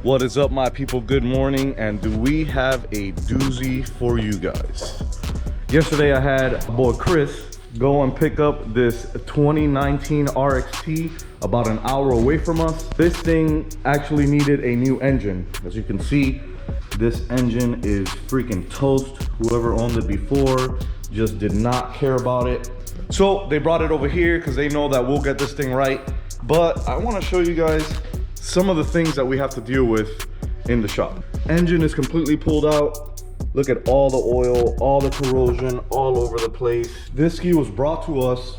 What is up, my people? Good morning, and do we have a doozy for you guys? Yesterday I had boy Chris go and pick up this 2019 RXP about an hour away from us. This thing actually needed a new engine. As you can see, this engine is freaking toast. Whoever owned it before just did not care about it. So they brought it over here because they know that we'll get this thing right. But I want to show you guys some of the things that we have to deal with in the shop. Engine is completely pulled out. Look at all the oil, all the corrosion all over the place. This ski was brought to us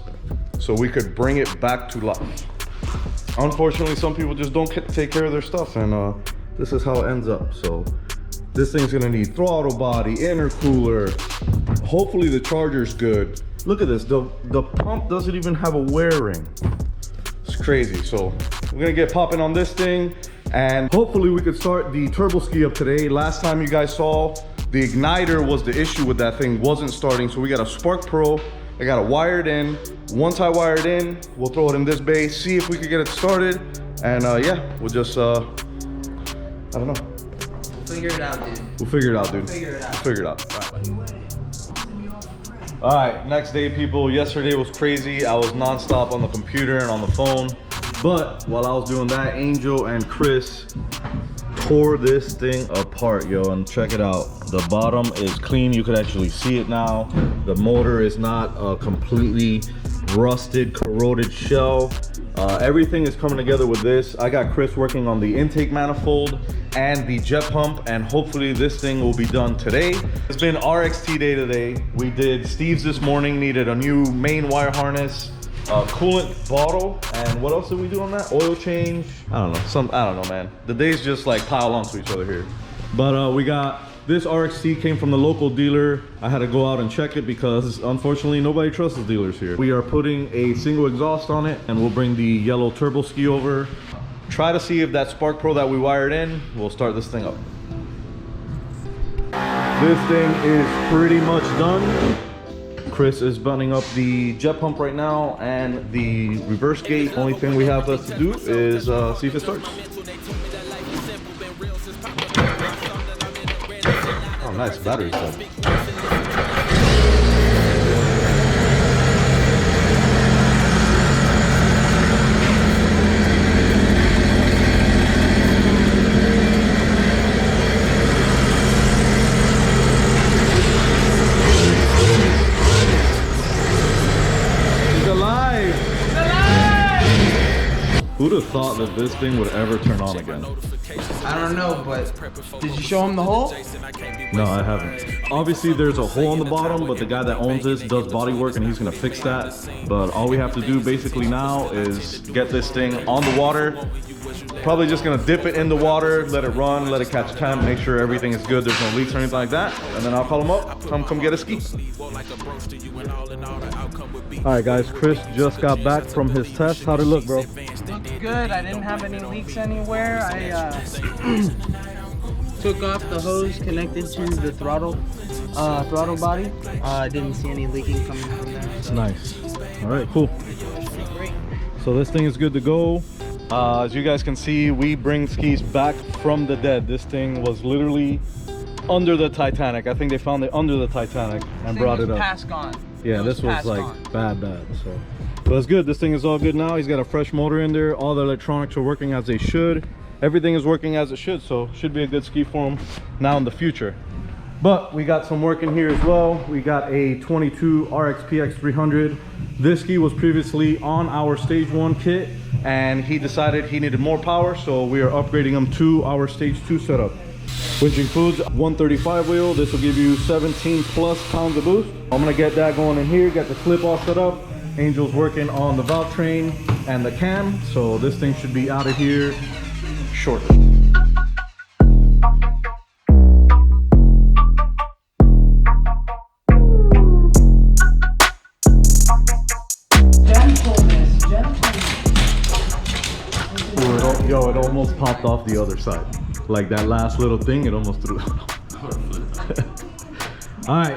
so we could bring it back to life. Unfortunately, some people just don't take care of their stuff, and this is how it ends up. So this thing's gonna need throttle body, intercooler. Hopefully the charger's good. Look at this, the pump doesn't even have a wear ring. It's crazy. So we're gonna get popping on this thing, and hopefully we could start the turbo ski up today. Last time you guys saw, the igniter was the issue with that thing, wasn't starting. So we got a Spark Pro. I got it wired in. Once I wire it in, we'll throw it in this bay, see if we can get it started. And yeah, we'll just, I don't know. We'll figure it out, dude. We'll figure it out, dude. We'll figure it out. We'll figure it out. All right, next day, people. Yesterday was crazy. I was nonstop on the computer and on the phone. But while I was doing that, Angel and Chris tore this thing apart, yo, and check it out. The bottom is clean. You could actually see it now. The motor is not a completely rusted, corroded shell. Everything is coming together with this. I got Chris working on the intake manifold and the jet pump, and hopefully this thing will be done today. It's been RXT day today. We did Steve's this morning, needed a new main wire harness, coolant bottle, and what else did we do on that? Oil change. I don't know, man. The days just like pile onto each other here. But we got this RXT, came from the local dealer. I had to go out and check it because unfortunately nobody trusts the dealers here. We are putting a single exhaust on it, and we'll bring the yellow turbo ski over. Try to see if that Spark Pro that we wired in will start this thing up. This thing is pretty much done. Chris is buttoning up the jet pump right now and the reverse gate. Only thing we have left to do is see if it starts. Oh, nice battery set. Who'd have thought that this thing would ever turn on again? I don't know, but did you show him the hole? No, I haven't. Obviously, there's a hole on the bottom, but the guy that owns this does body work, and he's gonna fix that. But all we have to do basically now is get this thing on the water. Probably just gonna dip it in the water, let it run, let it catch temp, make sure everything is good, there's no leaks or anything like that, and then I'll call him up, come get a ski. All right, guys, Chris just got back from his test. How'd it look, bro? Looked good. I didn't have any leaks anywhere. I took off the hose connected to the throttle body. I didn't see any leaking coming from there. So. Nice. All right, cool. So this thing is good to go. As you guys can see, we bring skis back from the dead. This thing was literally under the Titanic. I think they found it under the Titanic and brought it up. Past gone. Yeah, this was like bad. So, but it's good. This thing is all good now. He's got a fresh motor in there. All the electronics are working as they should. Everything is working as it should. So should be a good ski for him now in the future. But we got some work in here as well. We got a 22 RXP X300. This ski was previously on our stage 1 kit, and he decided he needed more power, so we are upgrading him to our stage 2 setup, which includes 135 wheel. This will give you 17 plus pounds of boost. I'm gonna get that going in here, get the clip all set up. Angel's working on the valve train and the cam, so this thing should be out of here shortly. Yo, it almost popped off the other side. Like that last little thing, it almost threw it off. All right,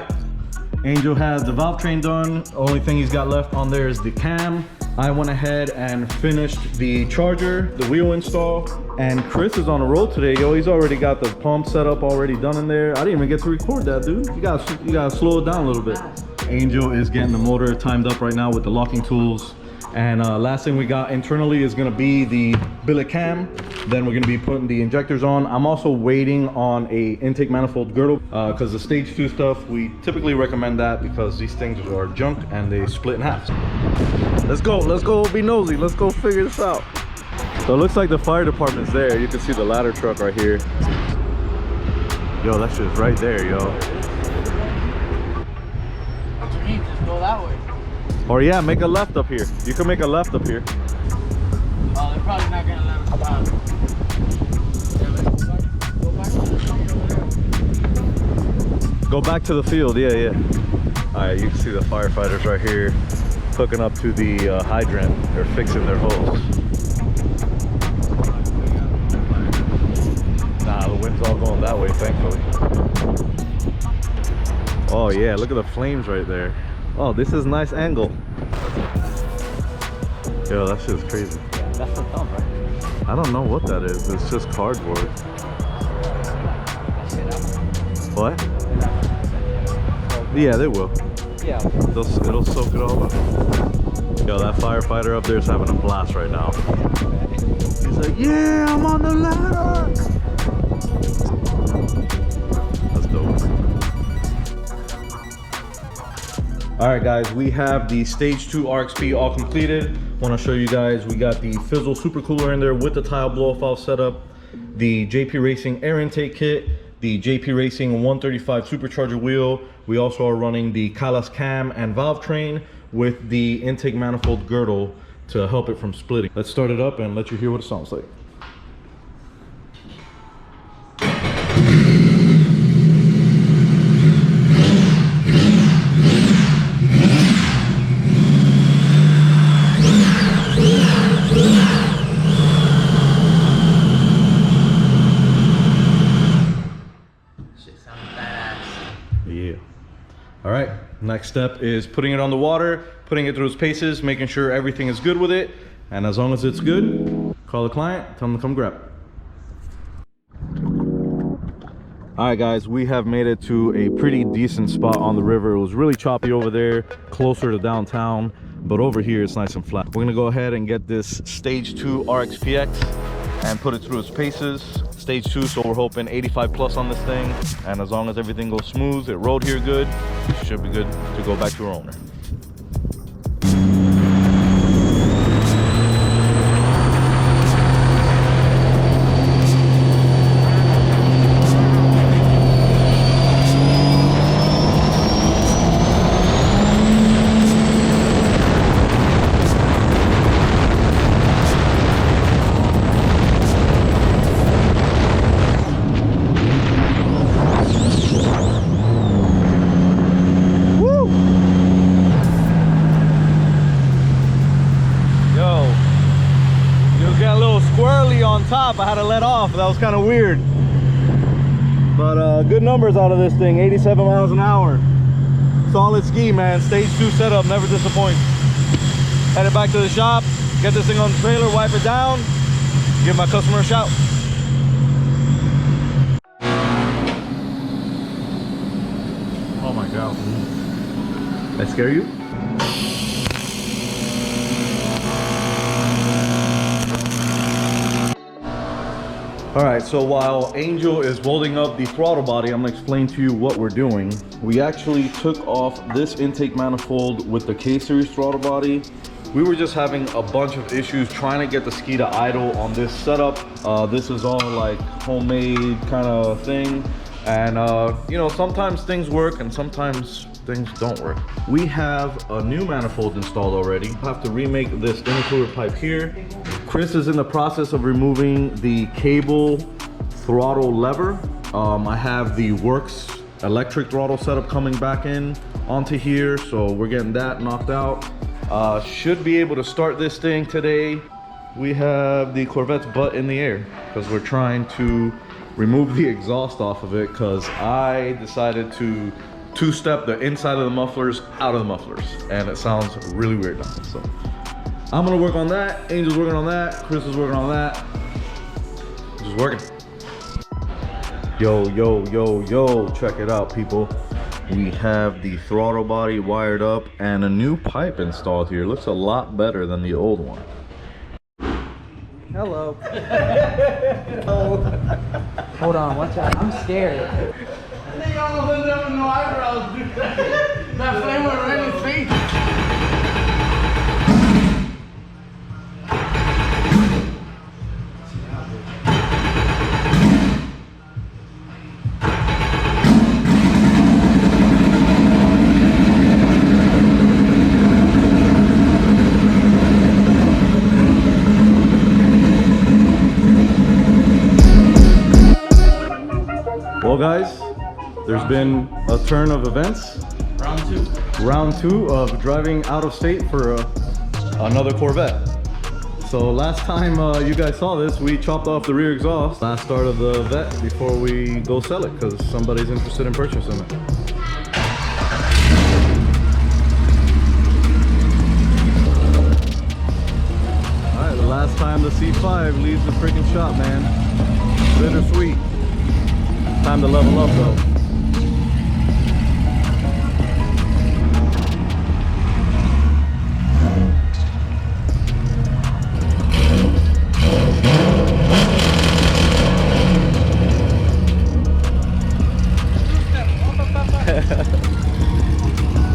Angel has the valve train done. Only thing he's got left on there is the cam. I went ahead and finished the charger, the wheel install, and Chris is on the road today, yo. He's already got the pump setup already done in there. I didn't even get to record that, dude. You gotta slow it down a little bit. Angel is getting the motor timed up right now with the locking tools. And last thing we got internally is gonna be the billet cam. Then we're gonna be putting the injectors on. I'm also waiting on a intake manifold girdle because the stage 2 stuff, we typically recommend that because these things are junk and they split in half. Let's go be nosy. Let's go figure this out. So it looks like the fire department's there. You can see the ladder truck right here. Yo, that shit's right there, yo. What you mean? Just go that way. Or yeah, make a left up here. You can make a left up here. Oh, they're probably not gonna let us out. Yeah, let's go back. Go back to the field, yeah. All right, you can see the firefighters right here hooking up to the hydrant. They're fixing their hose. Nah, the wind's all going that way, thankfully. Oh yeah, look at the flames right there. Oh, this is a nice angle. Yo, that shit's crazy. Yeah, that's the thumb, right? I don't know what that is. It's just cardboard. What? Yeah, they will. Yeah. It'll soak it all up. Yo, that firefighter up there is having a blast right now. He's like, yeah, I'm on the ladder. That's dope. All right, guys, we have the stage 2 RXP all completed. Want to show you guys, we got the Fizzle super cooler in there with the tile blow off valve setup, the JP Racing air intake kit, the JP Racing 135 supercharger wheel. We also are running the Kalas cam and valve train with the intake manifold girdle to help it from splitting. Let's start it up and let you hear what it sounds like. Yeah. All right, next step is putting it on the water, putting it through its paces, making sure everything is good with it. And as long as it's good, call the client, tell them to come grab it. All right, guys, we have made it to a pretty decent spot on the river. It was really choppy over there, closer to downtown, but over here it's nice and flat. We're gonna go ahead and get this stage 2 RXPX and put it through its paces. Stage 2, so we're hoping 85 plus on this thing, and as long as everything goes smooth, it rode here good, should be good to go back to our owner. Top, I had to let off. That was kind of weird, but good numbers out of this thing. 87 miles an hour, solid ski, man. Stage 2 setup never disappoints. Headed back to the shop, get this thing on the trailer, wipe it down, give my customer a shout. Oh my god, did I scare you? All right, so while Angel is welding up the throttle body, I'm gonna explain to you what we're doing. We actually took off this intake manifold with the K-Series throttle body. We were just having a bunch of issues trying to get the ski to idle on this setup. This is all like homemade kind of thing. And you know, sometimes things work and sometimes things don't work. We have a new manifold installed already. I have to remake this intercooler pipe here. Chris is in the process of removing the cable throttle lever. I have the Works electric throttle setup coming back in onto here, so we're getting that knocked out. Should be able to start this thing today. We have the Corvette's butt in the air because we're trying to remove the exhaust off of it because I decided to two-step the inside of the mufflers out of the mufflers, and it sounds really weird now. So I'm gonna work on that. Angel's working on that. Chris is working on that. Just working. Yo, check it out, people. We have the throttle body wired up and a new pipe installed here. Looks a lot better than the old one. Hello. Hold on, watch out. I'm scared. They almost ended up with no eyebrows, dude. That flame went right in his face. Well, guys, there's been a turn of events. Round two of driving out of state for another Corvette. So last time you guys saw this, we chopped off the rear exhaust. Last start of the Vette before we go sell it because somebody's interested in purchasing it. Alright, the last time the C5 leaves the freaking shop, man. Bittersweet. Time to level up though.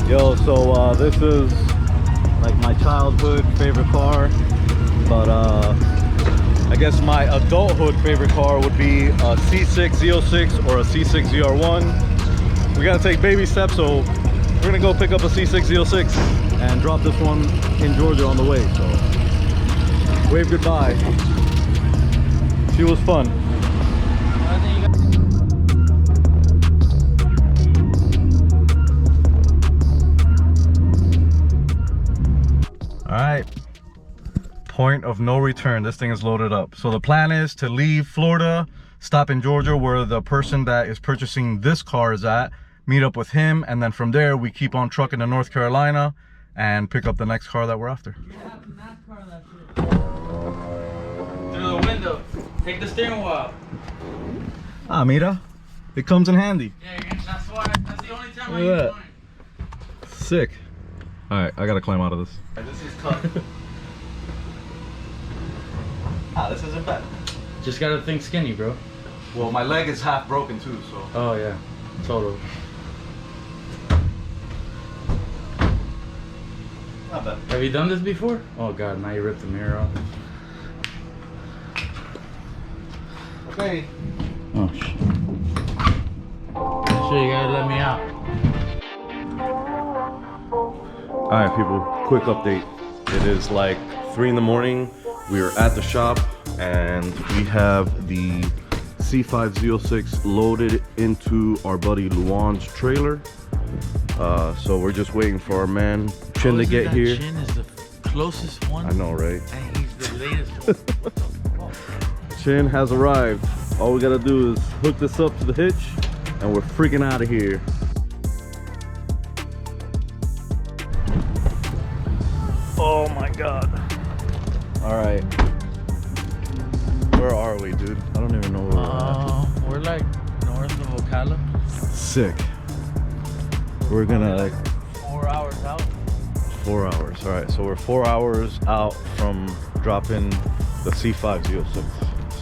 Yo, so this is like my childhood favorite car, but I guess my adulthood favorite car would be a C6 Z06 or a C6 ZR1. We gotta take baby steps, so we're gonna go pick up a C6 Z06 and drop this one in Georgia on the way. So wave goodbye. She was fun. All right. Point of no return. This thing is loaded up. So the plan is to leave Florida, stop in Georgia where the person that is purchasing this car is at, meet up with him, and then from there we keep on trucking to North Carolina and pick up the next car that we're after. Through the window. Take the steering wheel out. Ah, mira. It comes in handy. Yeah, that's why. That's the only time I Look at use that. Sick. All right, I gotta climb out of this. This is tough. Ah, this isn't bad. Just gotta think skinny, bro. Well, my leg is half broken too, so. Oh yeah, total. Not bad. Have you done this before? Oh god, now you ripped the mirror off. Okay. Oh shit. Sure, you gotta let me out. All right, people, quick update. It is like 3 in the morning. We are at the shop and we have the C5 Z06 loaded into our buddy Luan's trailer. So we're just waiting for our man Chin to get here. Chin is the closest one. I know, right? And he's the latest one. Chin has arrived. All we gotta do is hook this up to the hitch and we're freaking out of here. Oh my god. All right. Where are we, dude? I don't even know where we're at. We're like north of Ocala. Sick. We're gonna like 4 hours out. 4 hours. All right, so we're 4 hours out from dropping the C5 Z06.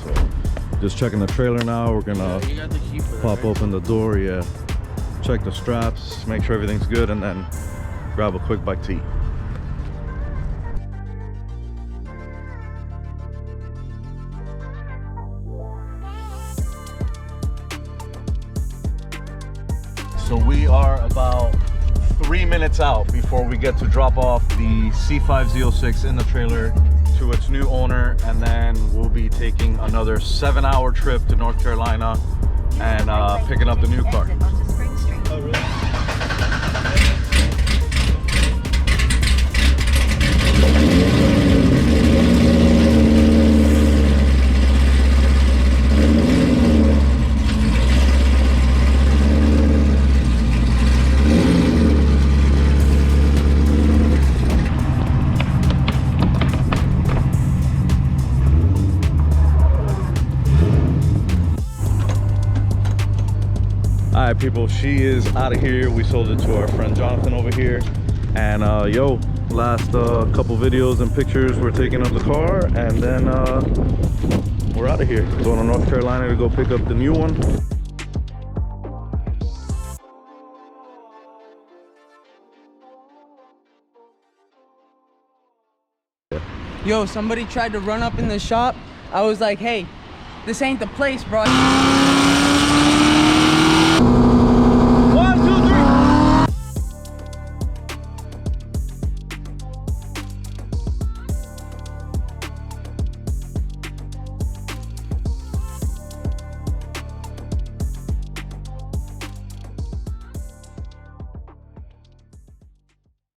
So just checking the trailer now. We're gonna You got the key for that, pop right? open the door, yeah. Check the straps, make sure everything's good, and then grab a quick bite to eat. So we are about 3 minutes out before we get to drop off the C5 Z06 in the trailer to its new owner, and then we'll be taking another 7-hour trip to North Carolina and picking up the new car. people, she is out of here. We sold it to our friend Jonathan over here. And yo, last couple videos and pictures, we're taking up the car, and then we're out of here. Going to North Carolina to go pick up the new one. Yo, somebody tried to run up in the shop. I was like, hey, this ain't the place, bro.